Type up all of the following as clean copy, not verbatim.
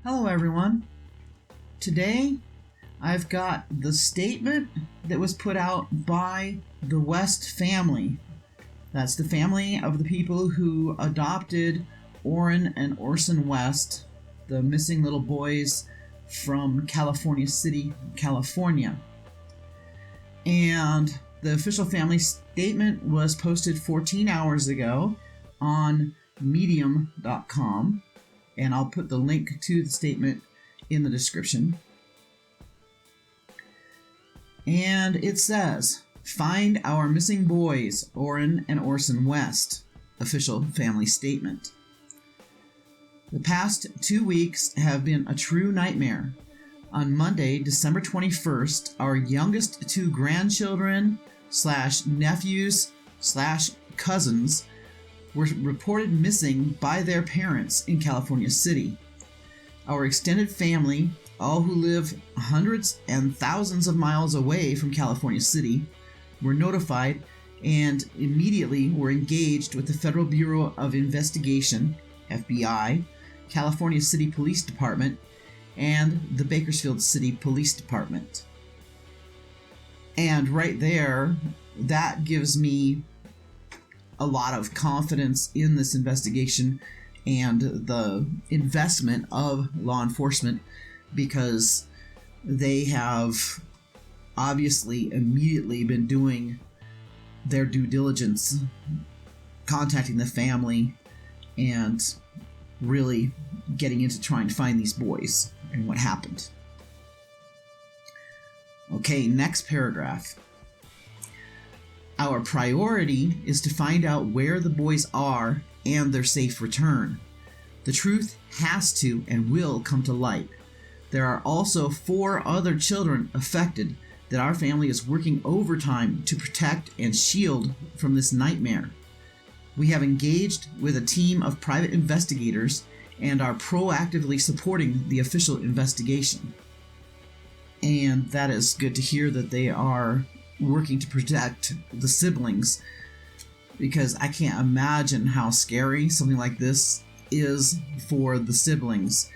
Hello everyone. Today I've got the statement that was put out by the West family. That's the family of the people who adopted Orrin and Orson West, the missing little boys from California City, California. And the official family statement was posted 14 hours ago on medium.com. And I'll put the link to the statement in the description. And it says, "Find our missing boys, Orrin and Orson West." Official family statement. The past 2 weeks have been a true nightmare. On Monday, December 21st, our youngest two grandchildren / nephews / cousins were reported missing by their parents in California City. Our extended family, all who live hundreds and thousands of miles away from California City, were notified and immediately were engaged with the Federal Bureau of Investigation, FBI, California City Police Department, and the Bakersfield City Police Department. And right there, that gives me a lot of confidence in this investigation and the investment of law enforcement, because they have obviously immediately been doing their due diligence, contacting the family and really getting into trying to find these boys and what happened. Okay, next paragraph. Our priority is to find out where the boys are and their safe return. The truth has to and will come to light. There are also 4 other children affected that our family is working overtime to protect and shield from this nightmare. We have engaged with a team of private investigators and are proactively supporting the official investigation. And that is good to hear that they are working to protect the siblings, because I can't imagine how scary something like this is for the siblings.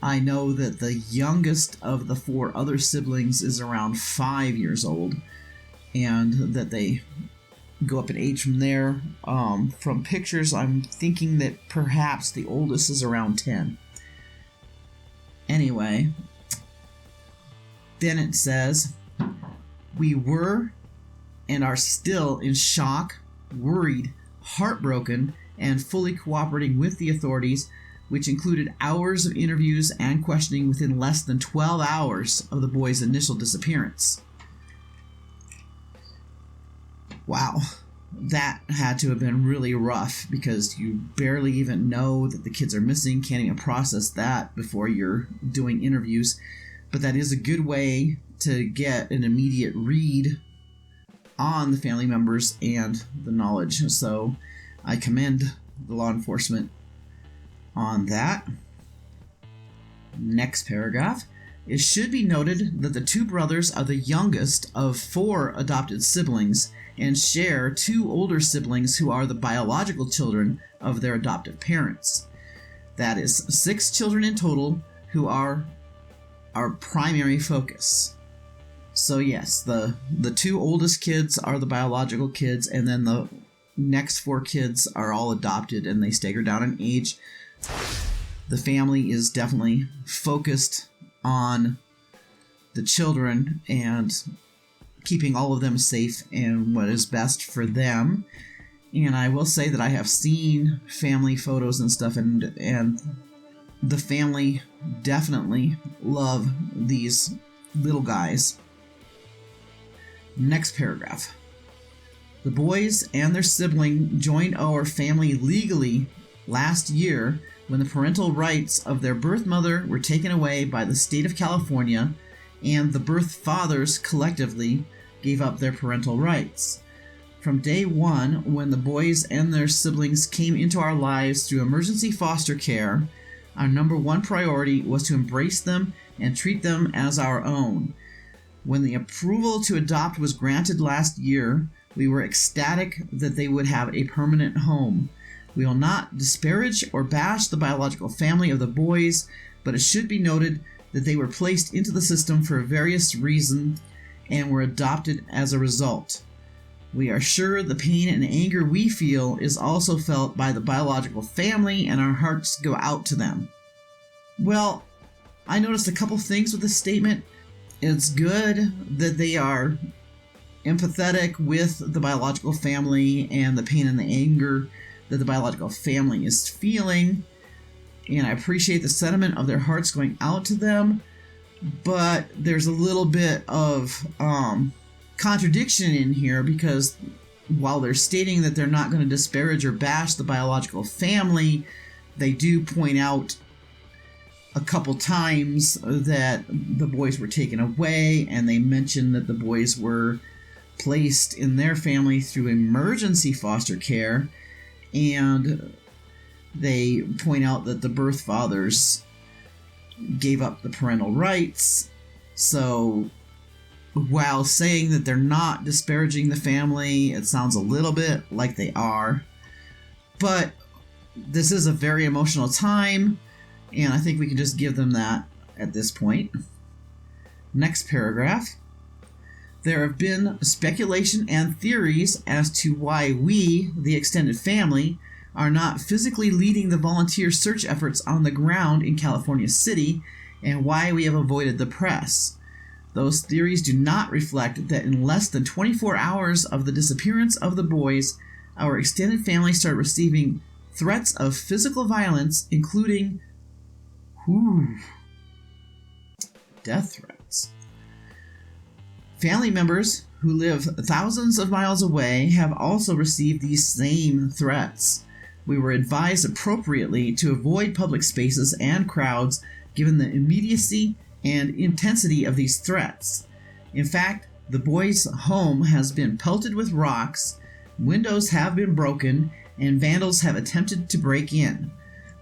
I know that the youngest of the 4 other siblings is around 5 years old, and that they go up in age from there. From pictures, I'm thinking that perhaps the oldest is around 10. Anyway, then it says, "We were and are still in shock, worried, heartbroken, and fully cooperating with the authorities, which included hours of interviews and questioning within less than 12 hours of the boys' initial disappearance." Wow, that had to have been really rough, because you barely even know that the kids are missing, can't even process that before you're doing interviews. But that is a good way to get an immediate read on the family members and the knowledge. So I commend the law enforcement on that. Next paragraph. It should be noted that the 2 brothers are the youngest of 4 adopted siblings and share 2 older siblings who are the biological children of their adoptive parents. That is 6 children in total who are our primary focus. So yes, the 2 oldest kids are the biological kids, and then the next 4 kids are all adopted, and they stagger down in age. The family is definitely focused on the children and keeping all of them safe and what is best for them. And I will say that I have seen family photos and stuff, and the family definitely love these little guys. Next paragraph. The boys and their sibling joined our family legally last year when the parental rights of their birth mother were taken away by the state of California, and the birth fathers collectively gave up their parental rights. From day one, when the boys and their siblings came into our lives through emergency foster care, our number 1 priority was to embrace them and treat them as our own. When the approval to adopt was granted last year, we were ecstatic that they would have a permanent home. We will not disparage or bash the biological family of the boys, but it should be noted that they were placed into the system for various reasons and were adopted as a result. We are sure the pain and anger we feel is also felt by the biological family, and our hearts go out to them. Well, I noticed a couple things with this statement. It's good that they are empathetic with the biological family and the pain and the anger that the biological family is feeling, and I appreciate the sentiment of their hearts going out to them, but there's a little bit of contradiction in here, because while they're stating that they're not going to disparage or bash the biological family, they do point out a couple times that the boys were taken away, and they mention that the boys were placed in their family through emergency foster care, and they point out that the birth fathers gave up the parental rights. So while saying that they're not disparaging the family, it sounds a little bit like they are. But this is a very emotional time, and I think we can just give them that at this point. Next paragraph. There have been speculation and theories as to why we, the extended family, are not physically leading the volunteer search efforts on the ground in California City, and why we have avoided the press. Those theories do not reflect that in less than 24 hours of the disappearance of the boys, our extended family started receiving threats of physical violence, including death threats. Family members who live thousands of miles away have also received these same threats. We were advised appropriately to avoid public spaces and crowds given the immediacy and intensity of these threats. In fact, the boys' home has been pelted with rocks, windows have been broken, and vandals have attempted to break in.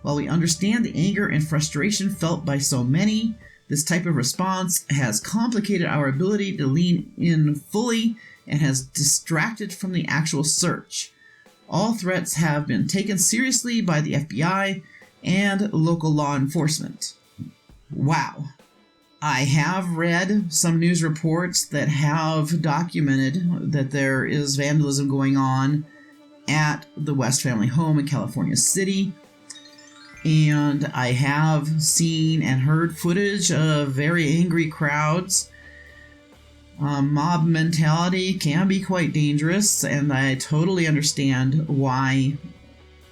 While we understand the anger and frustration felt by so many, this type of response has complicated our ability to lean in fully and has distracted from the actual search. All threats have been taken seriously by the FBI and local law enforcement. Wow. I have read some news reports that have documented that there is vandalism going on at the West family home in California City. And I have seen and heard footage of very angry crowds. Mob mentality can be quite dangerous, and I totally understand why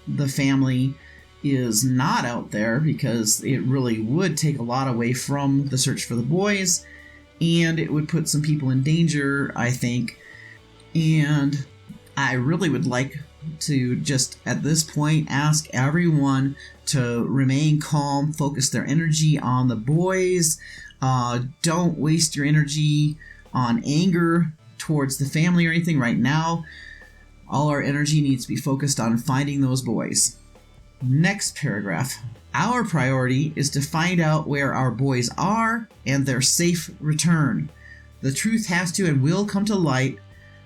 the family is not out there, because it really would take a lot away from the search for the boys, and it would put some people in danger, I think. And I really would like to just at this point ask everyone to remain calm, focus their energy on the boys. Don't waste your energy on anger towards the family or anything right now. All our energy needs to be focused on finding those boys. Next paragraph. Our priority is to find out where our boys are and their safe return. The truth has to and will come to light.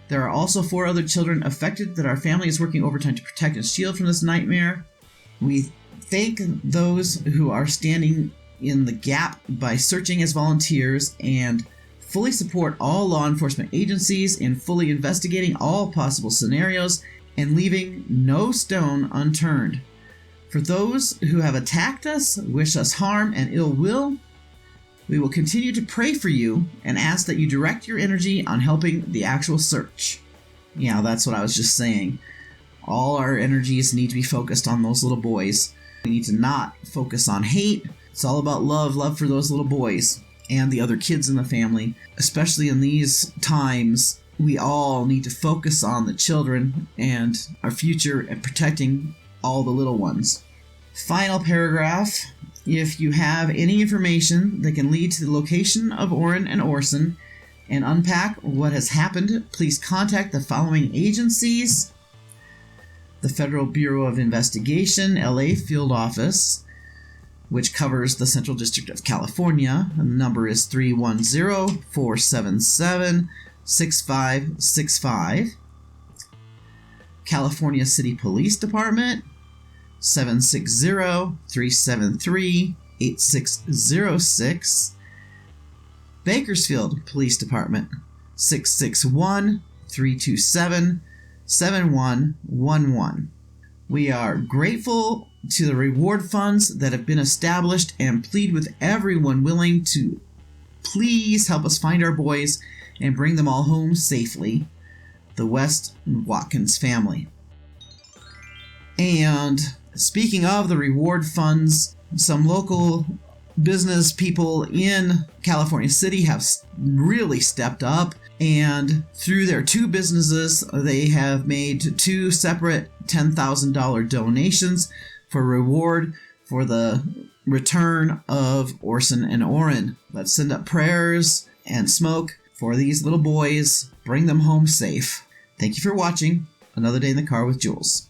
There are also 4 other children affected that our family is working overtime to protect and shield from this nightmare. We thank those who are standing in the gap by searching as volunteers, and fully support all law enforcement agencies in fully investigating all possible scenarios and leaving no stone unturned. For those who have attacked us, wish us harm and ill will, we will continue to pray for you and ask that you direct your energy on helping the actual search. Yeah, that's what I was just saying. All our energies need to be focused on those little boys. We need to not focus on hate. It's all about love for those little boys and the other kids in the family. Especially in these times, we all need to focus on the children and our future and protecting all the little ones. Final paragraph. If you have any information that can lead to the location of Orrin and Orson and unpack what has happened, please contact the following agencies: the Federal Bureau of Investigation, LA Field Office, which covers the Central District of California. The number is 310-477-6565. California City Police Department, 760-373-8255. 8606. Bakersfield Police Department 661-327-7111. We are grateful to the reward funds that have been established and plead with everyone willing to please help us find our boys and bring them all home safely. The West and Watkins family. And speaking of the reward funds, some local business people in California City have really stepped up, and through their 2 businesses, they have made 2 separate $10,000 donations for reward for the return of Orson and Orrin. Let's send up prayers and smoke for these little boys. Bring them home safe. Thank you for watching Another Day in the Car with JuleZ.